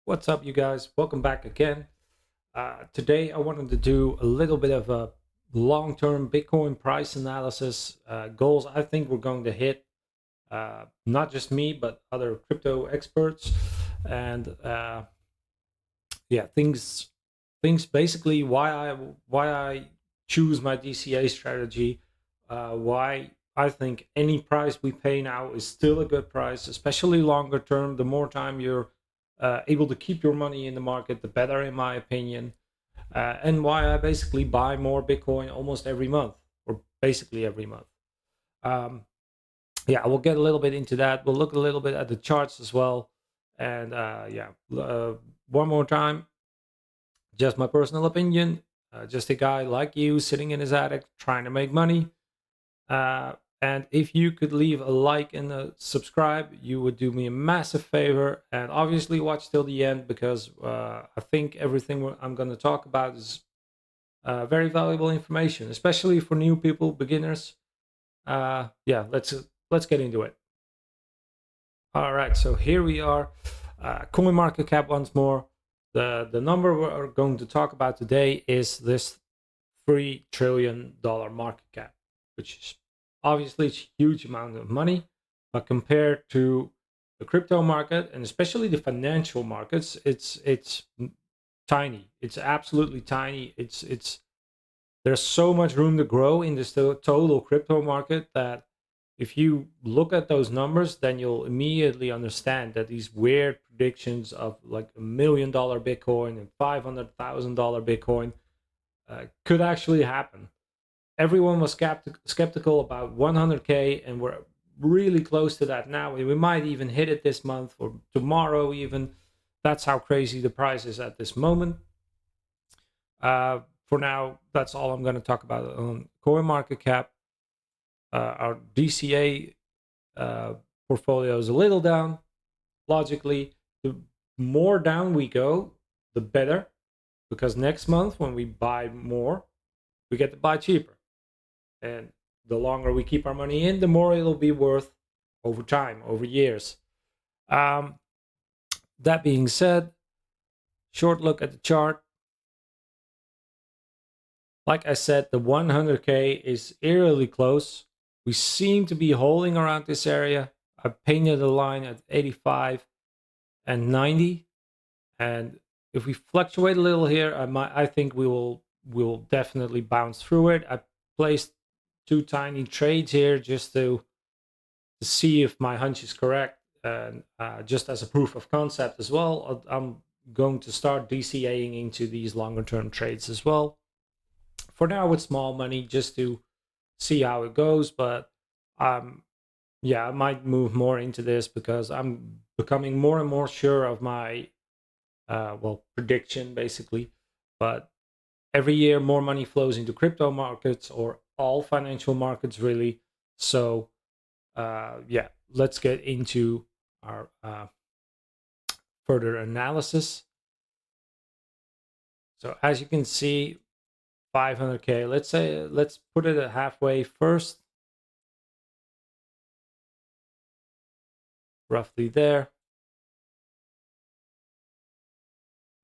What's up, you guys? Welcome back again. Today, I wanted to do a little bit of a long-term Bitcoin price analysis goals I think we're going to hit. Not just me, but other crypto experts, and yeah, things basically why I choose my DCA strategy, why I think any price we pay now is still a good price, especially longer term. The more time you're able to keep your money in the market, the better, in my opinion. And why I basically buy more Bitcoin almost every month, or basically every month. Um, yeah, we'll get a little bit into that. We'll look a little bit at the charts as well. And one more time, just my personal opinion. Just a guy like you sitting in his attic trying to make money. And if you could leave a like and a subscribe, you would do me a massive favor. And obviously, watch till the end because I think everything I'm going to talk about is very valuable information, especially for new people, beginners. Yeah, let's get into it. All right, so here we are. Coin market cap once more. The number we're going to talk about today is this $3 trillion market cap, which is obviously a huge amount of money, but compared to the crypto market and especially the financial markets, it's tiny. It's absolutely tiny. It's there's so much room to grow in this total crypto market that if you look at those numbers, then you'll immediately understand that these weird predictions of like $1 million Bitcoin and $500,000 Bitcoin could actually happen. Everyone was skeptical about 100K, and we're really close to that now. We might even hit it this month or tomorrow, even. That's how crazy the price is at this moment. For now, that's all I'm going to talk about on CoinMarketCap. Our DCA portfolio is a little down. Logically, the more down we go, the better, because next month when we buy more, we get to buy cheaper. And the longer we keep our money in, the more it'll be worth over time, over years. That being said, short look at the chart. Like I said, the 100K is eerily close. We seem to be holding around this area. I painted a line at 85 and 90. And if we fluctuate a little here, I think we'll definitely bounce through it. I placed two tiny trades here just to see if my hunch is correct, and just as a proof of concept as well. I'm going to start DCAing into these longer term trades as well. For now, with small money, just to see how it goes. But yeah, I might move more into this because I'm becoming more and more sure of my prediction, basically. But every year, more money flows into crypto markets or all financial markets, really. So yeah, let's get into our further analysis. So as you can see, 500K. Let's put it at halfway first. Roughly there.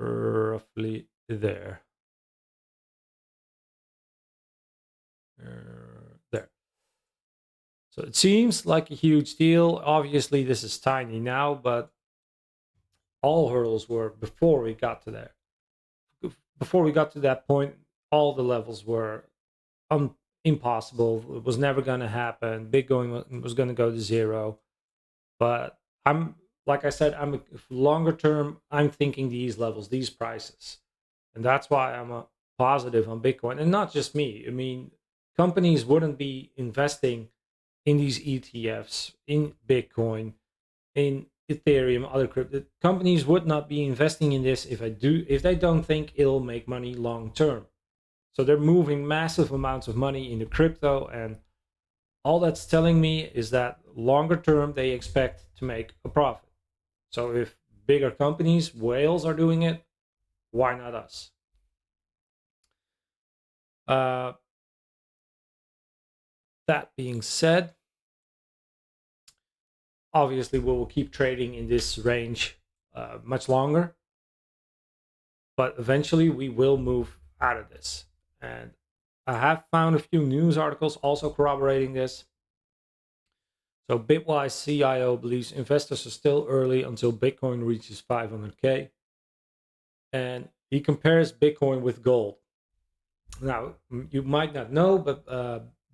Roughly there. There. So it seems like a huge deal. Obviously, this is tiny now, but all hurdles were before we got to there. Before we got to that point, all the levels were impossible. It was never going to happen. Bitcoin was going to go to zero. But like I said, I'm longer term. I'm thinking these levels, these prices, and that's why I'm a positive on Bitcoin. And not just me. I mean, companies wouldn't be investing in these ETFs, in Bitcoin, in Ethereum, other crypto companies would not be investing in this if they don't think it'll make money long term. So they're moving massive amounts of money into crypto, and all that's telling me is that longer term they expect to make a profit. So if bigger companies, whales, are doing it, why not us? That being said, obviously we will keep trading in this range much longer. but eventually we will move out of this. And I have found a few news articles also corroborating this. So Bitwise CIO believes investors are still early until Bitcoin reaches 500K. And he compares Bitcoin with gold. Now, you might not know, but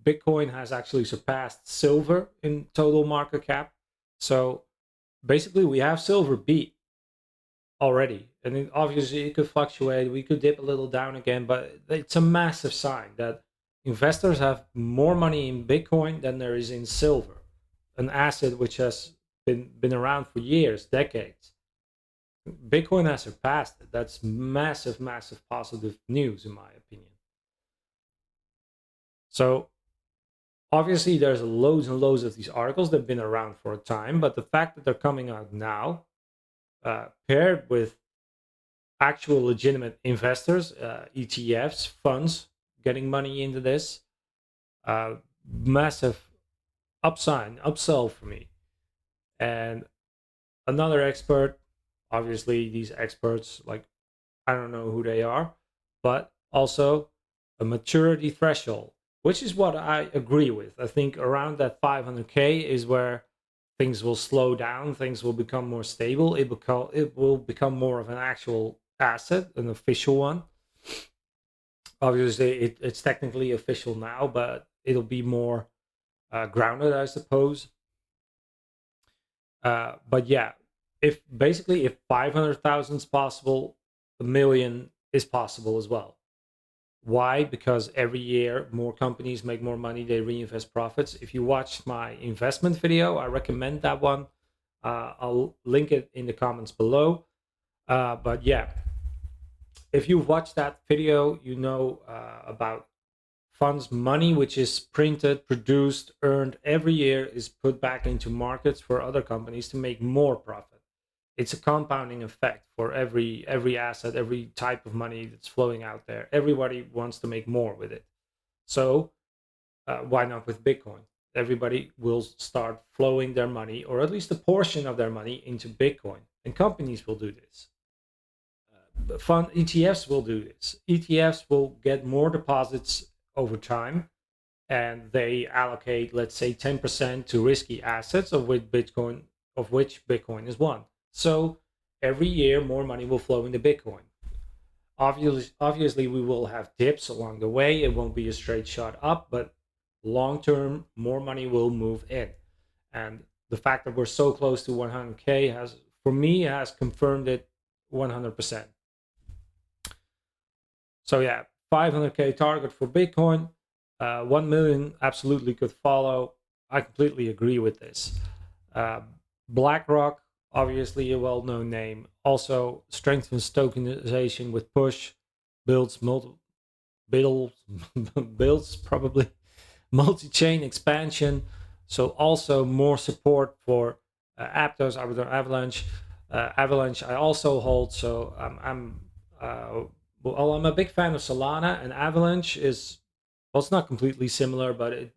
Bitcoin has actually surpassed silver in total market cap. So basically, we have silver beat already. And obviously, it could fluctuate. We could dip a little down again, but it's a massive sign that investors have more money in Bitcoin than there is in silver, an asset which has been around for years, decades. Bitcoin has surpassed it. That's massive, massive positive news, in my opinion. So obviously, there's loads and loads of these articles that have been around for a time, but the fact that they're coming out now, paired with actual legitimate investors, ETFs, funds getting money into this, massive upsell for me. And another expert, obviously, these experts, like, I don't know who they are, but also a maturity threshold, which is what I agree with. I think around that 500K is where things will slow down, things will become more stable. It will become more of an actual asset, an official one. Obviously, it's technically official now, but it'll be more grounded, I suppose. But yeah, if 500,000 is possible, a million is possible as well. Why? Because every year more companies make more money, they reinvest profits. If you watched my investment video, I recommend that one. I'll link it in the comments below. But yeah, if you've watched that video, you know about funds money, which is printed, produced, earned every year, is put back into markets for other companies to make more profit. It's a compounding effect for every asset, every type of money that's flowing out there. Everybody wants to make more with it. So why not with Bitcoin? Everybody will start flowing their money, or at least a portion of their money, into Bitcoin, and companies will do this. Fund ETFs will do this. ETFs will get more deposits over time, and they allocate, let's say, 10% to risky assets, of which Bitcoin is one. So every year, more money will flow into Bitcoin. Obviously, we will have dips along the way. It won't be a straight shot up, but long term, more money will move in. And the fact that we're so close to 100K has, for me, has confirmed it 100%. So yeah, 500K target for Bitcoin. 1 million absolutely could follow. I completely agree with this. BlackRock, obviously a well-known name, also strengthens tokenization with push, builds builds probably multi-chain expansion. So also more support for Aptos, Avalanche. Avalanche I also hold. So I'm a big fan of Solana, and Avalanche is, well, it's not completely similar, but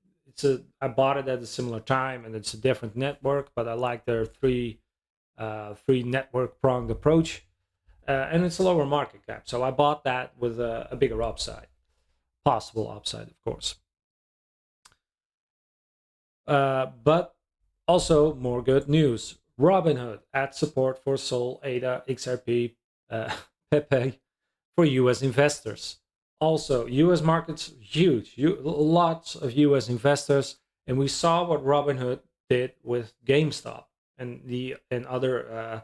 I bought it at a similar time, and it's a different network, but I like their three network pronged approach, and it's a lower market cap. So I bought that with a bigger upside, possible upside, of course. But also more good news. Robinhood adds support for Sol, ADA, XRP, Pepe for US investors. Also, US markets huge, lots of US investors, and we saw what Robinhood did with GameStop and other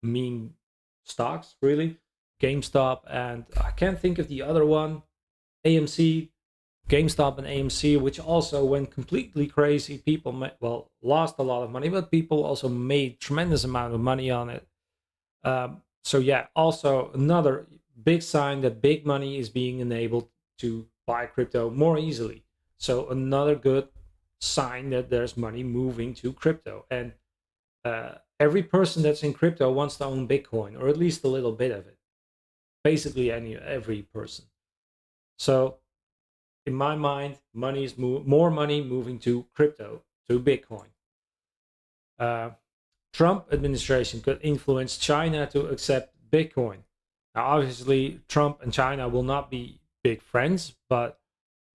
meme stocks, really. GameStop, and I can't think of the other one, AMC, GameStop and AMC, which also went completely crazy. People lost a lot of money, but people also made tremendous amount of money on it. So yeah, also another big sign that big money is being enabled to buy crypto more easily. So another good sign that there's money moving to crypto. And every person that's in crypto wants to own Bitcoin, or at least a little bit of it. Basically, every person. So in my mind, more money moving to crypto, to Bitcoin. Trump administration could influence China to accept Bitcoin. Now, obviously, Trump and China will not be big friends, but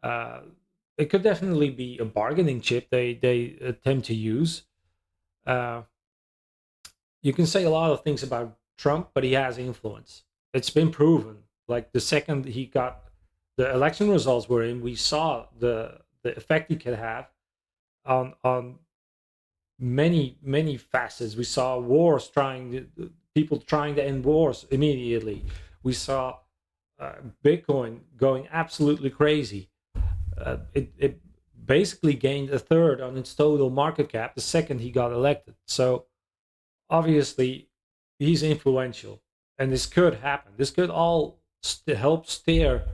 uh, it could definitely be a bargaining chip they attempt to use. Uh, you can say a lot of things about Trump, but he has influence. It's been proven. Like the second he got the election results were in, we saw the effect he could have on many facets. We saw wars people trying to end wars immediately. We saw Bitcoin going absolutely crazy. It basically gained a third on its total market cap the second he got elected. So obviously he's influential, and this could happen. This could all help steer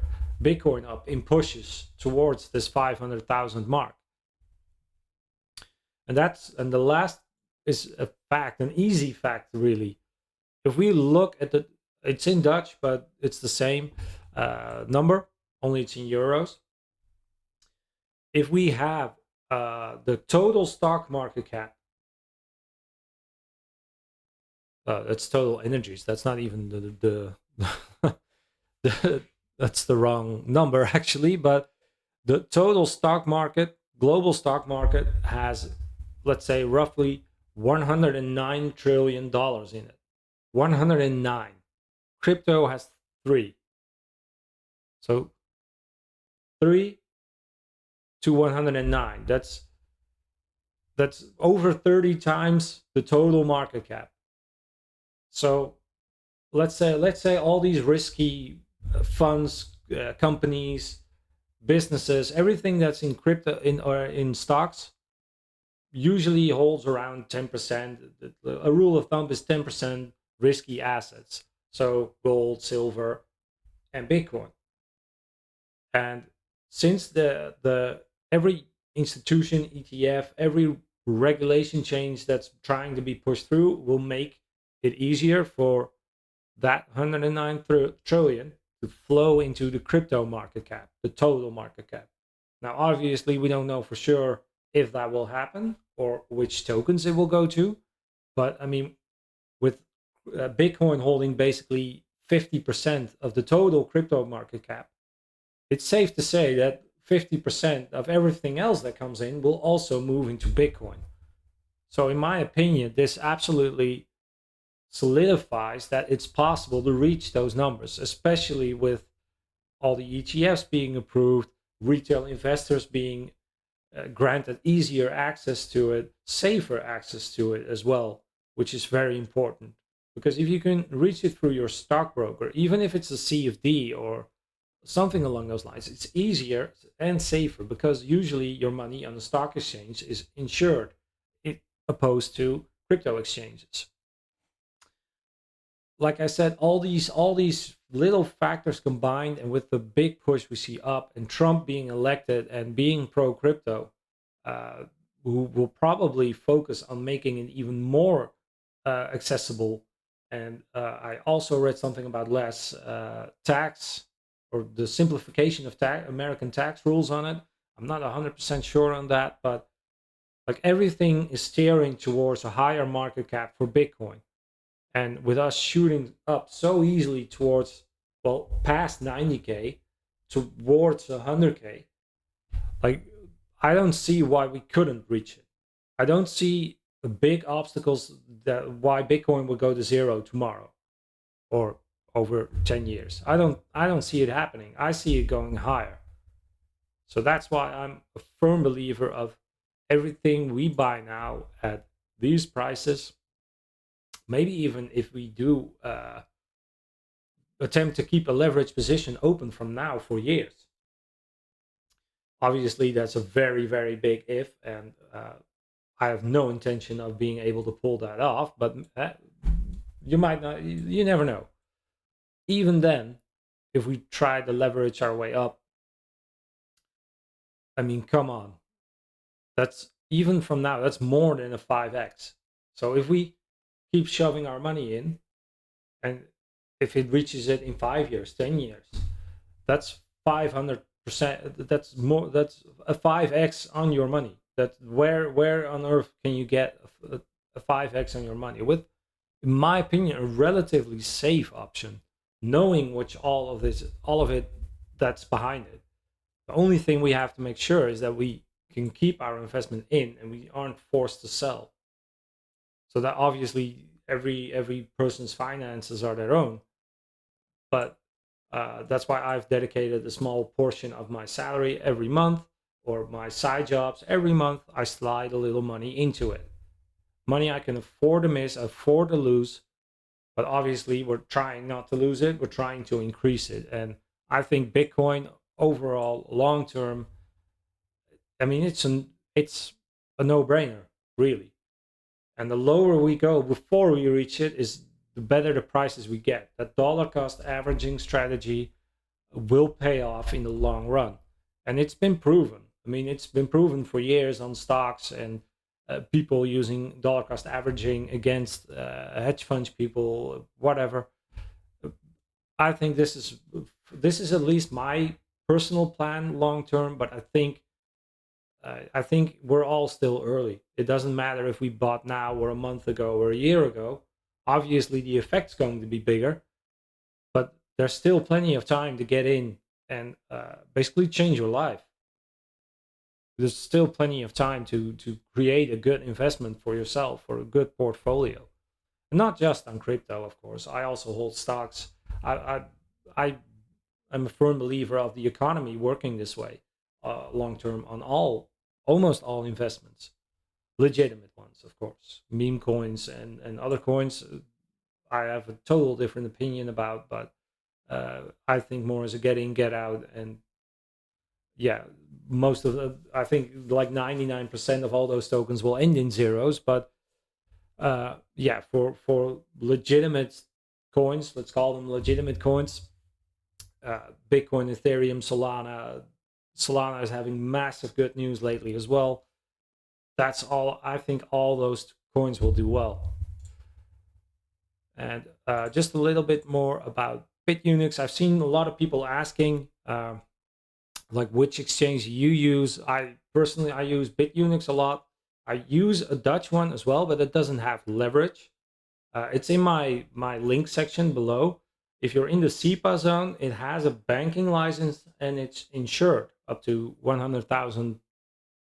Bitcoin up in pushes towards this 500,000 mark. And the last is a fact, an easy fact, really. If we look at it's in Dutch, but it's the same number, only it's in euros. If we have the total stock market cap, that's total energies. That's not even that's the wrong number actually. But the total stock market, global stock market, has, let's say, roughly $109 trillion in it. 109. Crypto has 3. So 3 to 109. That's over 30 times the total market cap. So let's say all these risky funds, companies, businesses, everything that's in crypto or in stocks usually holds around 10%. A rule of thumb is 10% risky assets. So gold, silver, and Bitcoin. And since the every institution, ETF, every regulation change that's trying to be pushed through will make it easier for that 109 trillion to flow into the crypto market cap, the total market cap. Now, obviously, we don't know for sure if that will happen or which tokens it will go to. But I mean, with Bitcoin holding basically 50% of the total crypto market cap, it's safe to say that 50% of everything else that comes in will also move into Bitcoin. So, in my opinion, this absolutely solidifies that it's possible to reach those numbers, especially with all the ETFs being approved, retail investors being granted easier access to it, safer access to it as well, which is very important. Because if you can reach it through your stockbroker, even if it's a CFD or something along those lines, it's easier and safer because usually your money on the stock exchange is insured, opposed to crypto exchanges. Like I said, all these little factors combined, and with the big push we see up, and Trump being elected and being pro crypto, who will probably focus on making it even more accessible. And I also read something about less tax, or the simplification of American tax rules on it. I'm not 100% sure on that, but like everything is steering towards a higher market cap for Bitcoin. And with us shooting up so easily towards, well, past 90K, towards 100K, like I don't see why we couldn't reach it. I don't see big obstacles that why Bitcoin would go to zero tomorrow or over 10 years. I don't see it happening. I see it going higher. So that's why I'm a firm believer of everything we buy now at these prices. Maybe even if we do attempt to keep a leverage position open from now for years. Obviously, that's a very, very big if, and I have no intention of being able to pull that off, but you might not, you never know. Even then, if we try to leverage our way up, I mean, come on. That's even from now, that's more than a 5x. So if we keep shoving our money in, and if it reaches it in 5 years, 10 years, that's 500%. That's more. That's a 5x on your money. That where on earth can you get a 5x on your money with, in my opinion, a relatively safe option, knowing which all of it that's behind it. The only thing we have to make sure is that we can keep our investment in and we aren't forced to sell. So that obviously every person's finances are their own, but that's why I've dedicated a small portion of my salary every month, or my side jobs every month. I slide a little money into it, money I can afford to miss, afford to lose, but obviously we're trying not to lose it. We're trying to increase it. And I think Bitcoin overall, long term, I mean, it's a no-brainer, really. And the lower we go before we reach it is the better the prices we get. That dollar cost averaging strategy will pay off in the long run. And it's been proven. I mean, it's been proven for years on stocks, and people using dollar cost averaging against hedge funds people, whatever. I think this is at least my personal plan long term, but I think we're all still early. It doesn't matter if we bought now or a month ago or a year ago. Obviously, the effect's going to be bigger, but there's still plenty of time to get in and basically change your life. There's still plenty of time to create a good investment for yourself, or a good portfolio. And not just on crypto, of course. I also hold stocks. I I'm a firm believer of the economy working this way, long term, on almost all investments, legitimate ones, of course. Meme coins and other coins, I have a total different opinion about, but I think more as a get in, get out. And yeah, most of the, I think like 99% of all those tokens will end in zeros. But yeah, for legitimate coins, let's call them legitimate coins, Bitcoin, Ethereum, Solana is having massive good news lately as well. That's all. I think all those coins will do well. And just a little bit more about BitUNix. I've seen a lot of people asking like which exchange you use. I personally use BitUNix a lot. I use a Dutch one as well, but it doesn't have leverage. It's in my link section below. If you're in the SEPA zone, it has a banking license and it's insured up to 100,000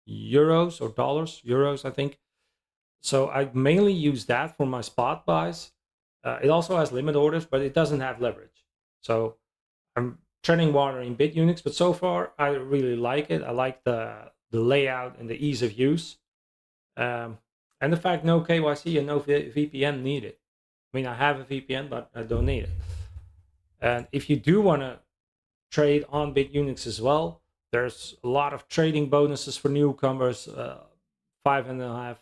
euros or dollars, euros, I think. So I mainly use that for my spot buys. It also has limit orders, but it doesn't have leverage. So I'm treading water in BitUNix, but so far I really like it. I like the layout and the ease of use. And the fact no KYC and no VPN needed. I mean, I have a VPN, but I don't need it. And if you do want to trade on BitUNix as well, there's a lot of trading bonuses for newcomers, $5,500,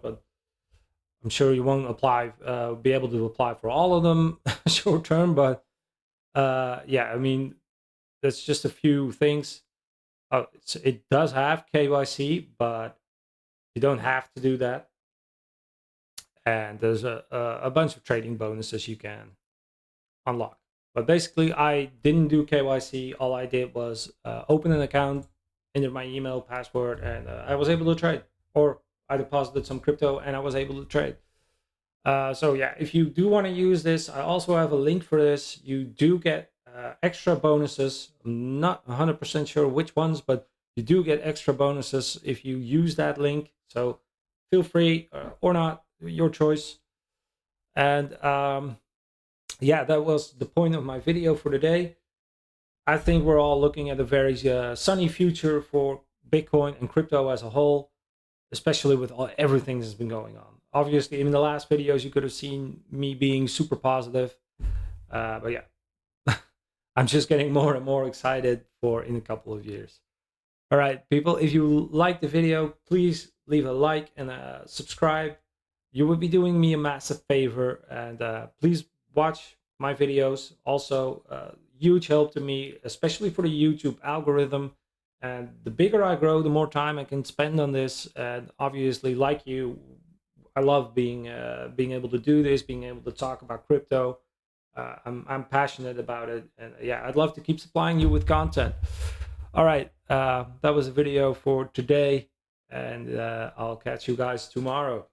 but I'm sure you won't be able to apply for all of them short term. But yeah, I mean, there's just a few things. It does have KYC, but you don't have to do that. And there's a bunch of trading bonuses you can unlock. But basically, I didn't do KYC. All I did was open an account, enter my email, password, and I was able to trade. Or I deposited some crypto and I was able to trade. So yeah, if you do want to use this, I also have a link for this. You do get extra bonuses. I'm not 100% sure which ones, but you do get extra bonuses if you use that link. So feel free or not, your choice. And yeah, that was the point of my video for today. I think we're all looking at a very sunny future for Bitcoin and crypto as a whole, especially with everything that's been going on. Obviously, in the last videos, you could have seen me being super positive. But yeah, I'm just getting more and more excited for in a couple of years. All right, people, if you like the video, please leave a like and subscribe. You would be doing me a massive favor. And please watch my videos. Also, huge help to me, especially for the YouTube algorithm. And the bigger I grow, the more time I can spend on this. And obviously, like you, I love being able to do this, being able to talk about crypto. I'm passionate about it, and yeah, I'd love to keep supplying you with content. All right, that was a video for today, and I'll catch you guys tomorrow.